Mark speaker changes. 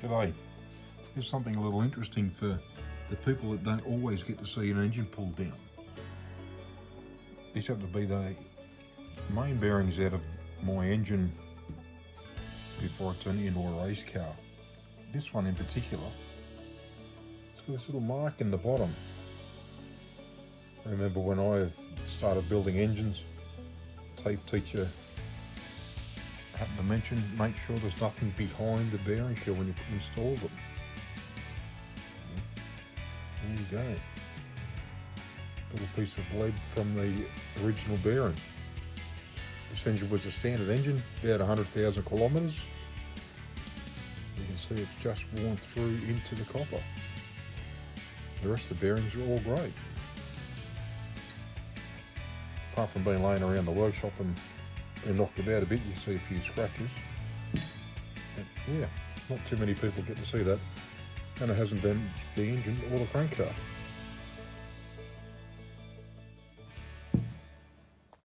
Speaker 1: G'day. Here's something a little interesting for the people that don't always get to see an engine pulled down. These happen to be the main bearings out of my engine before I turn it into a race car. This one in particular, it's got this little mark in the bottom. I remember when I started building engines, TAFE teacher happened to mention, make sure there's nothing behind the bearing shell when you install them. There you go. Little piece of lead from the original bearing. This engine was a standard engine, about 100,000 kilometres. You can see it's just worn through into the copper. The rest of the bearings are all great. Apart from being laying around the workshop and being knocked about a bit, you can see a few scratches. But yeah, not too many people get to see that, and it hasn't damaged the engine or the crankshaft.